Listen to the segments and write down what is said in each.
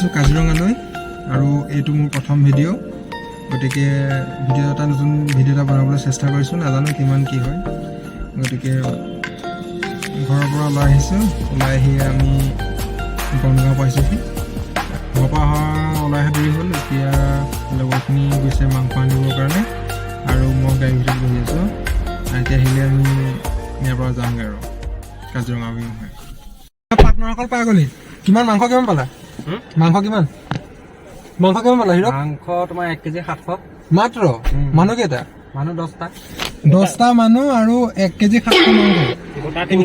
আহিছোঁ কাজিৰঙালৈ আৰু এইটো মোৰ প্ৰথম ভিডিঅ' গতিকে নতুন ভিডিঅ' এটা বনাবলৈ চেষ্টা কৰিছোঁ নাজানো কিমান কি হয় গতিকে ঘৰৰ পৰা ওলাই আহিছোঁ ওলাই আহি আমি বনগাঁও পাইছোঁহি ঘৰৰ পৰা ওলাই অহা দেৰি হ'ল এতিয়া লগৰখিনি গৈছে মাংস আনিবৰ কাৰণে আৰু মই গাড়ীৰ ভিতৰত বহি আছোঁ এতিয়া আহিলে আমি ইয়াৰ পৰা যামগৈ আৰু কাজিৰঙা অভিমুখে পাৰ্টনাৰসকল পাই গ'লি কিমান মাংস কিমান পালা মাংস কিমান পালা হিৰক মাংস তোমাৰ 1 কেজি 700 মাত্ৰ মানুহ কেইটা মানুহ 10টা মানুহ আৰু 1 কেজি 700 মাংস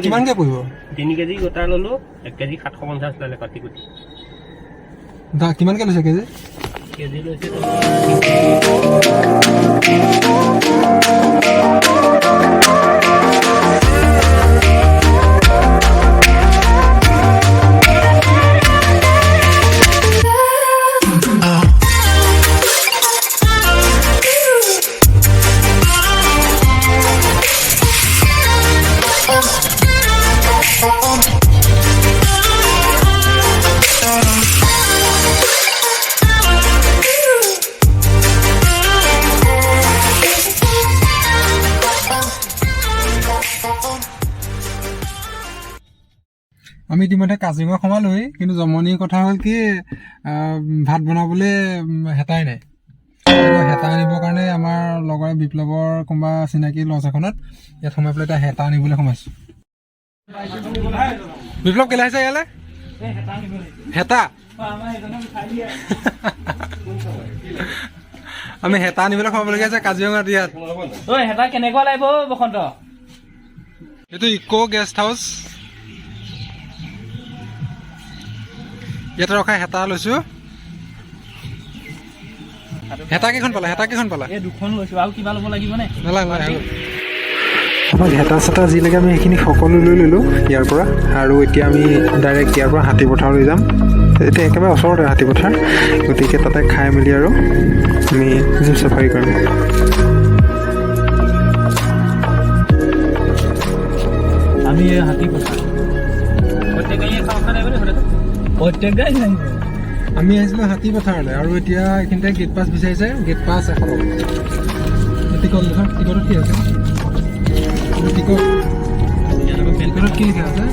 কিমানকৈ পৰিব 3 কেজি গোটা ল'লো 1 কেজি 750 ল'লে কাটি কুটি কিমানকৈ লৈছে কেজি কেজি লৈছে আমি ইতিমধ্যে কাজিৰঙা সোমালোহি কিন্তু জমনিৰ কথা হ'ল কি ভাত বনাবলৈ হেতাই নাই হেতা আনিবৰ কাৰণে আমাৰ লগৰ বিপ্লৱৰ কোনোবা চিনাকি লজ এখনত ইয়াত সোমাই পেলাই এতিয়া হেতা আনিবলৈ সোমাইছোঁ বিপ্লৱ কেলৈ আহিছে ইয়ালৈ হেতা আমি হেতা আনিবলৈ সোমাবলগীয়া আছে কাজিৰঙাত ইয়াত হেতা কেনেকুৱা লাগিব বসন্ত এইটো ইকো গেষ্ট হাউচ ইয়াতে ৰখাই হেতা লৈছো হেতা কেইখন পালা এই দুখন লৈছো আৰু কিবা ল'ব লাগিব নে নালাগে আমাক হেতা চেতা যি লাগে আমি সেইখিনি সকলো লৈ ল'লোঁ ইয়াৰ পৰা আৰু এতিয়া আমি ডাইৰেক্ট ইয়াৰ পৰা হাতীপথাৰলৈ যাম এতিয়া একেবাৰে ওচৰতে হাতীপথাৰ গতিকে তাতে খাই মেলি আৰু আমি জীপ চাফাৰী কৰিম আমি হাতীপথাৰ আমি আহিছিলোঁ হাতীপথাৰলৈ আৰু এতিয়া এইখিনিতে গেট পাছ বিচাৰিছে গেট পাছ 100 টকা টিকটত কি আছে টিকটত কি লিখা আছে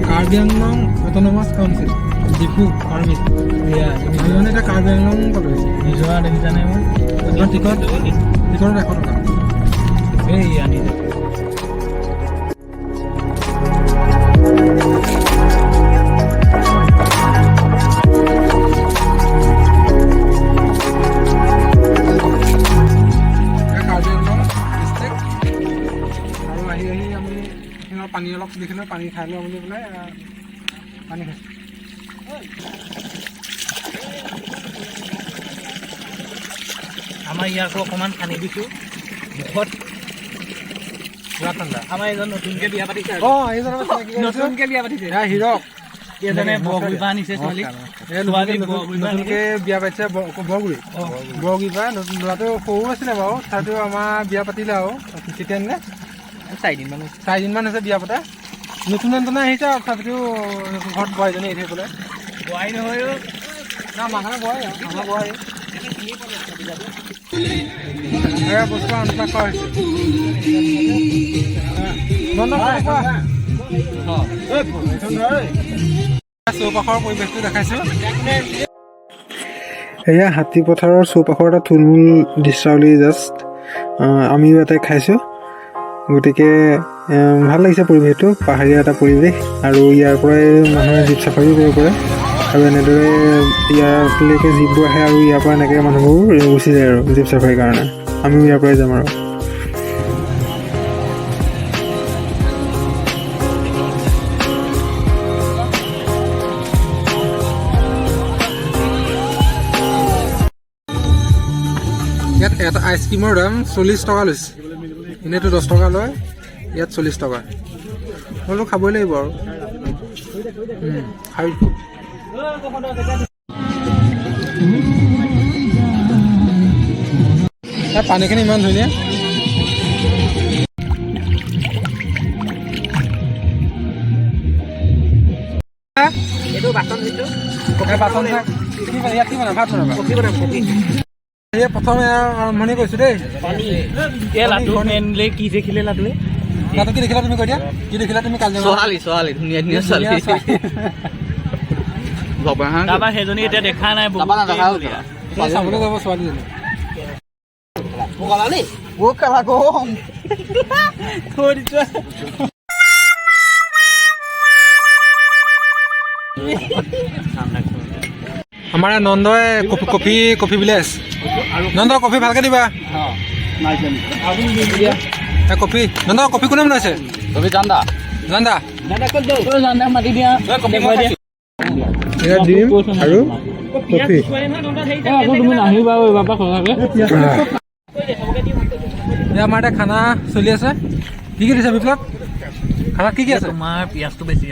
Karbi Anglong autonomous council Diphu permit আমি মানে এতিয়া কাৰ্বি আংলং পালোঁ নিজৰা দেখিছা নাই মই টিকট 100 টকা এই আনি পানী অলপ দেখিলোঁ পানী খাই লওঁ বুলি পেলাই পানী খাইছোঁ আমাৰ ইয়াকো অকণমান খানি দিছোঁ মুখত পুৰা ঠাণ্ডা আমাৰ এজন নতুনকৈ বিয়া পাতিছে নতুনকৈ বিয়া পাতিছে হিৰক এজনে বৰগুৰিৰ পৰা আনিছে ছোৱালী নতুনকৈ বিয়া পাতিছে বৰগুৰিৰ পৰা ল'ৰাটো সৰু আছিলে বাৰু তথাপিও আমাৰ বিয়া পাতিলে আৰু কেতিয়া আনিলে 4 দিনমান হৈছে বিয়া পতা নতুন আহিছে আৰু তথাপিতো ঘৰত বোৱাৰীজনী এৰি থাকিবলৈ বোৱাৰী নহয় আমাৰ বোৱাৰী আমাৰ বোৱাৰী বস্তু আনুষ্ঠান কৰা হৈছে চৌপাশৰ পৰিৱেশটো দেখাইছোঁ এয়া হাতীপথাৰৰ চৌপাশৰ এটা থুলমূল দৃশ্যাৱলী জাষ্ট আমিও ইয়াতে খাইছোঁ গতিকে ভাল লাগিছে পৰিৱেশটো পাহাৰীয়া এটা পৰিৱেশ আৰু ইয়াৰ পৰাই মানুহে জীপ চাফাৰীও কৰিব পাৰে আৰু এনেদৰে ইয়ালৈকে জীপবোৰ আহে আৰু ইয়াৰ পৰা এনেকৈ মানুহবোৰ গুচি যায় আৰু জীপ চাফাৰীৰ কাৰণে আমিও ইয়াৰ পৰাই যাম আৰু ইয়াত এটা আইচক্ৰীমৰ দাম 40 টকা লৈছে এনেইতো 10 টকা লয় ইয়াত 40 টকা হ'লেও খাবই লাগিব আৰু পানীখিনি ইমান ধুনীয়া এইটো বাচন দিছোঁ বাচন ইয়াত কি বনাবা ভাত বনাবা এই প্ৰথমে আৰম্ভণি কৰিছোঁ দেই লাডু মেইনলি কি দেখিলে লাডুৱে লাডু কি দেখিলা তুমি কৈ দিয়া কি দেখিলা তুমি কাজিৰঙা ছোৱালী ধুনীয়া ধুনীয়া ছোৱালী তাৰপৰা সেইজনী এতিয়া দেখা নাই চাবলৈ যাব ছোৱালীজনী আমাৰ নন্দই কফি ভিলেজ নন্দ কফি ভালকে দিবা কফি নন্দ কফি কোনে বনাইছে জান্দা ডিম আৰু কফি আমাৰ এতিয়া খানা চলি আছে কি কি দিছে বিপ্লৱ খানাত কি কি আছে তোমাৰ পিঁয়াজটো বেছি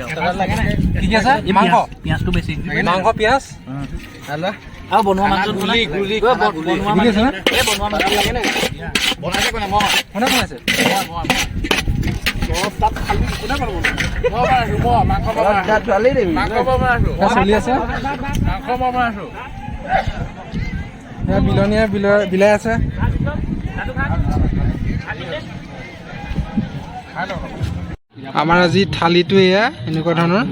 কি কি আছে মাংস পিঁয়াজটো বেছি মাংস পিঁয়াজ আৰু বনোৱা মাংস কোনে বনাইছে চলি আছে বিলনীয়ে বিলাই আছে আমাৰ আজি থালিটো এয়া এনেকুৱা ধৰণৰ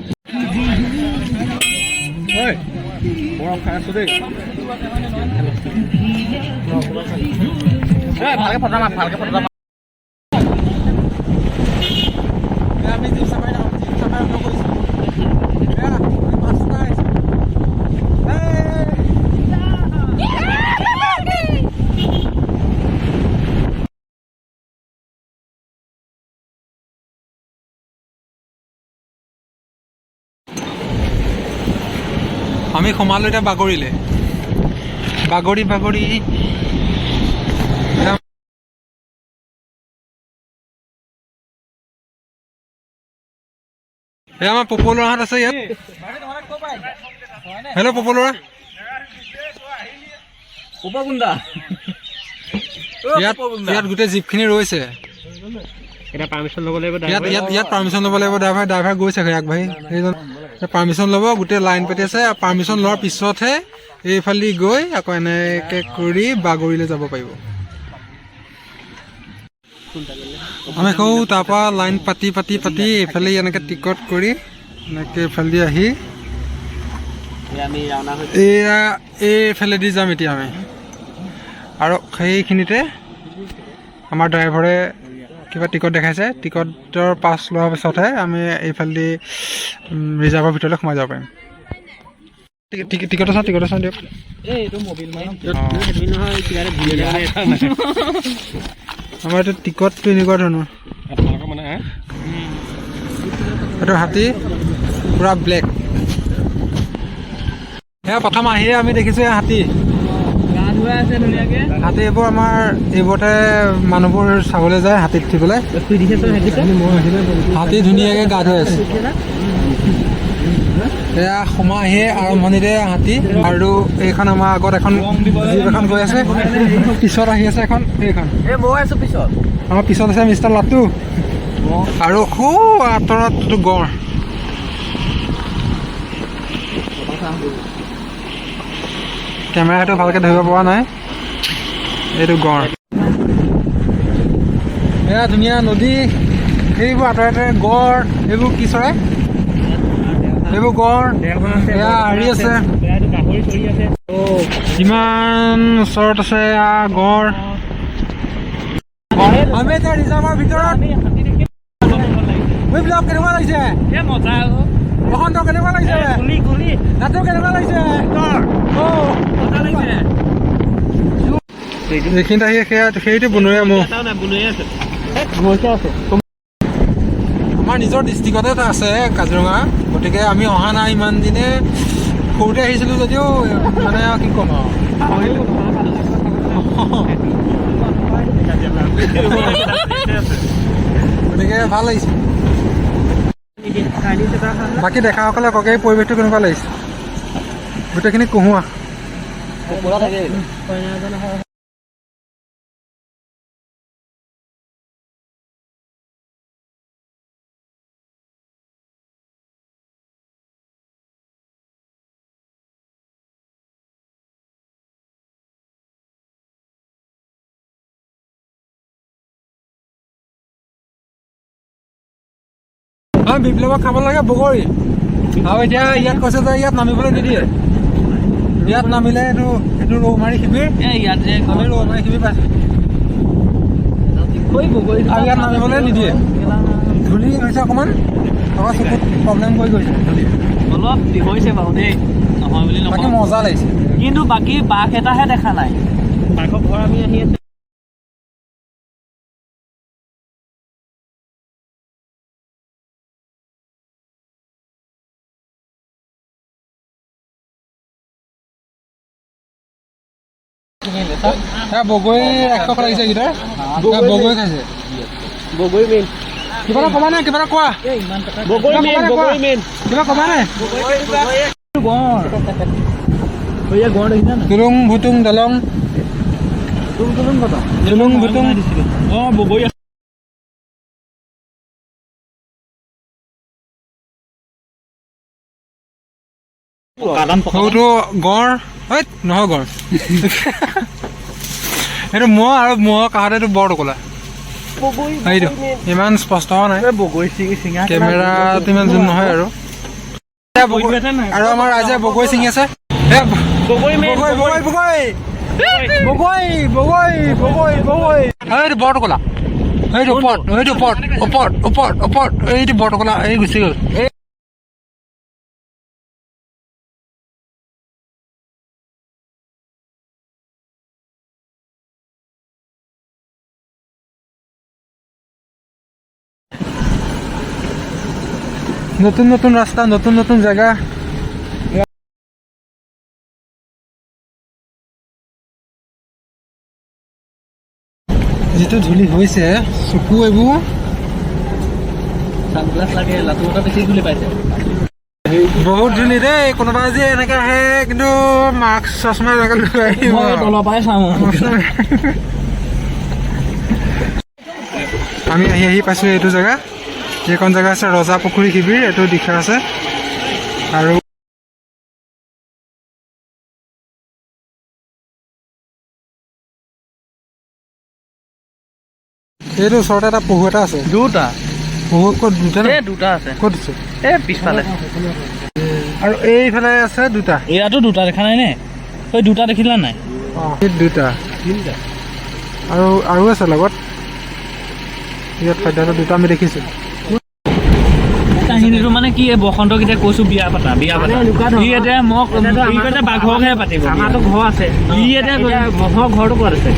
আমি সোমালো এতিয়া বাগৰিলে বাগৰি এই আমাৰ পপু ল'ৰাহঁত আছে ইয়াত হেল্ল' পপু ল'ৰা ইয়াত গোটেই জীপখিনি ৰৈছে এতিয়া পাৰ্মিশ্যন ল'ব লাগিব ইয়াত পাৰ্মিশ্যন ল'ব লাগিব ড্ৰাইভাৰ গৈছে আগবাঢ়ি সেইজন পাৰ্মিশ্যন ল'ব গোটেই লাইন পাতি আছে পাৰ্মিশ্যন লোৱাৰ পিছতহে এইফালে গৈ আকৌ এনেকৈ কৰি বাগৰিলৈ যাব পাৰিব আমি কওঁ তাৰপৰা লাইন পাতি এইফালে এনেকৈ টিকট কৰি এনেকৈ এইফালেদি আহি এয়া এইফালেদি যাম এতিয়া আমি আৰু সেইখিনিতে আমাৰ ড্ৰাইভাৰে কিবা টিকট দেখাইছে টিকটৰ পাছ লোৱাৰ পিছতহে আমি এইফালেদি ৰিজাৰ্ভৰ ভিতৰলৈ সোমাই যাব পাৰিম টিকট আছে দিয়ক আমাৰ এইটো টিকটটো এনেকুৱা ধৰণৰ এইটো হাতী পূৰা ব্লেক সেয়া প্ৰথম আহিয়ে আমি দেখিছোঁ হাতী হাতী এইবোৰ আমাৰ এইবোৰতে মানুহবোৰ চাবলৈ যায় হাতীত উঠি পেলাই হাতী ধুনীয়াকৈ গা ধুই আছে এয়া সোমাই আহিয়ে আৰম্ভণিতে হাতী আৰু এইখন আমাৰ আগত এখন জীপ এখন গৈ আছে পিছত আহি আছে এখন এইখন আমাৰ পিছত আছে মিষ্টাৰ লাটু আৰু সৌ আঁতৰতটো গড় কেমেৰাটো ভালকৈ ধৰিব পৰা নাই এইটো গড় এয়া ধুনীয়া নদী সেইবোৰ আঁতৰে গড় এইবোৰ কি চৰাই এইবোৰ গড় এয়া হেৰি আছে কিমান ওচৰত আছে গড় আমি এতিয়া ৰিজাৰ্ভৰ ভিতৰত কেনেকুৱা লাগিছে বসন্ত কেনেকুৱা লাগিছে নাটো কেনেকুৱা লাগিছে এইখিনিত আহি সেইটো বনৰীয়া ম'হ আমাৰ নিজৰ ডিষ্ট্ৰিক্টতে এটা আছে কাজিৰঙা গতিকে আমি অহা নাই ইমান দিনে সৰুতে আহিছিলোঁ যদিও মানে কি ক'ম আৰু গতিকে ভাল লাগিছে বাকী দেখাসকলে কওক এই পৰিৱেশটো কেনেকুৱা লাগিছে গোটেইখিনি কহুৱা বিপ্লৱক খাব লাগে বগৰী আৰু এতিয়া ইয়াত কৈছে যে ইয়াত নামিবলৈ নিদিয়ে ইয়াত নামিলে এইটো ৰৌমাৰী শিবিৰ ইয়াত যে আমি ৰৌমাৰী শিবিৰ পাইছোঁ আৰু ইয়াত নামিবলৈ নিদিয়ে ধূলি হৈছে অকণমান আমাৰ চকুত প্ৰব্লেম কৰি গৈছে ধূলি অলপ হৈছে বাৰু দেই নহয় বুলি বাকী নকওঁ মজা লাগিছে কিন্তু বাকী বাঘ এটাহে দেখা নাই বাঘৰ ঘৰ আমি আহি আছো বগৰী ৰাক্ষস লাগিছে এইকেইটাৰ বগৰী খাইছে বগৰী মেইন কিবা এটা ক'বা নাই কিবা এটা কোৱা বগৰী মেইন কিবা ক'বা নাই গড় দেখিছা নাই তুলুং ভুতুং দলং তুলুং ভুতুং বগৰী সৰুটো গড় হয় নহয় গড় এইটো মহ আৰু মহৰ কাষতে এইটো বৰ টকলা সেইটো ইমান স্পষ্ট হোৱা নাই বগৰী চিঙা কেমেৰাটো ইমান জুম নহয় আৰু আৰু আমাৰ ৰাইজে বগৰী ছিঙি আছে বগৰী মেইন বগৰী বগৰী বগৰী বগৰী বগৰী বগৰী বগৰী এইটো বৰ টকলা এইটো ওপৰত এইটো ওপৰত ওপৰত ওপৰত ওপৰত এইটো বৰ টকলা এই গুচি গ'ল নতুন নতুন ৰাস্তা নতুন নতুন জেগা যিটো ধূলি হৈছে চকু এইবোৰ চানগ্লাছ লাগে লাটুটা বেছি ধূলি পাইছে বহুত ধূলি দেই কোনোবা যে এনেকে আহে কিন্তু মাস্ক চশমা এনেকে লৈ আহিব মই তলৰ পৰাই চাওঁ আমি আহি পাইছোঁ এইটো জেগা এইখন জেগা আছে ৰজা পুখুৰী শিবিৰ এইটো দিশা আছে আৰু এইটো ওচৰতে এটা পহু এটা আছে দুটা পহু ক'ত দুটা নে দুটা আছে ক'ত আছে পিছফালে আৰু এইফালে আছে দুটা ইয়াতো দুটা দেখা নাই নে তই দুটা দেখিলা নাই এই দুটা তিনিটা আৰু আছে লগত ইয়াত খাদ্য দুটা আমি দেখিছোঁ কাহিনীটো মানে কি বসন্ত কেতিয়া কৈছো বিয়া পাতা ই এতিয়া মোক বাঘৰহে পাতিব আমাৰতো ঘৰ আছে ই এতিয়া মহৰ ঘৰটো ক'ত আছে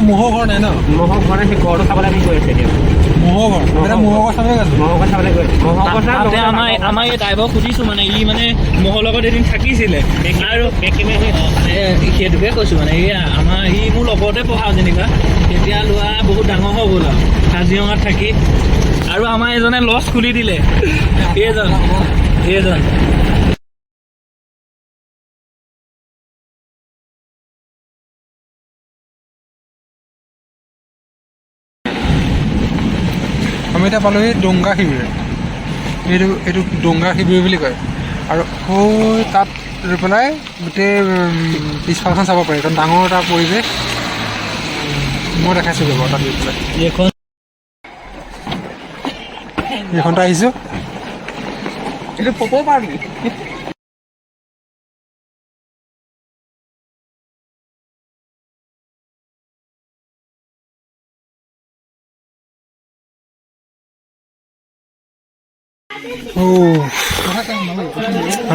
মহৰ ঘৰ নাই ন মহৰ ঘৰ সেই ঘৰটো চাবলৈ আমি গৈ আছে এতিয়া মহৰ ঘৰ মহৰ ঘৰ চাবলৈ গৈছোঁ মহৰ ঘৰ চাবলৈ গৈ আমাৰ এই ড্ৰাইভাৰক সুধিছো মানে ই মানে মহৰ লগত এদিন থাকিছিলে আৰু সেইটোকে কৈছো মানে এই আমাৰ ই মোৰ লগতে পঢ়া যেনিবা তেতিয়া লোৱা বহুত ডাঙৰ হৈ গ'ল আৰু কাজিৰঙাত থাকি আৰু আমাৰ এজনে লজ খুলি দিলে এইজন আমি এতিয়া পালোহি ডোংগা শিবিৰ এইটো ডোংগা শিবিৰ বুলি কয় আৰু তাত ৰৈ পেলাই গোটেই পিছফালখন চাব পাৰি কাৰণ ডাঙৰ এটা পৰিৱেশ মই দেখাইছোঁ বাৰু তাত গৈ পেলাই এইখনতে আহিছোঁ এইটো পপ পাৰি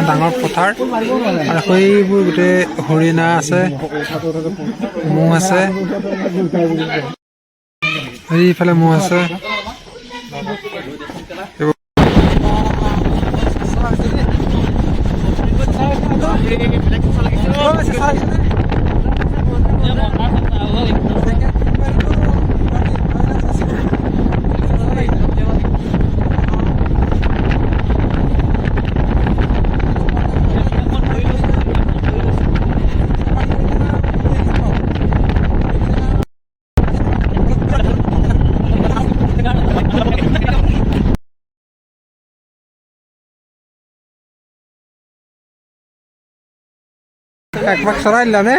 ডাঙৰ পথাৰ আৰু সেইবোৰ গোটেই হৰিণা আছে ম'হ আছে এইফালে ম'হ আছে একপাক চলাই দিলা নে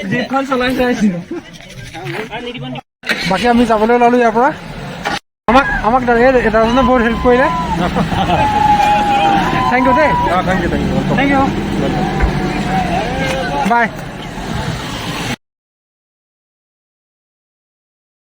জিপখন চলাই চাইছিলোঁ বাকী আমি যাবলৈ ওলালোঁ ইয়াৰ পৰা আমাক দাদাজনে বহুত হেল্প কৰিলে থেংক ইউ দেই থেংক ইউ থেংক ইউ বাই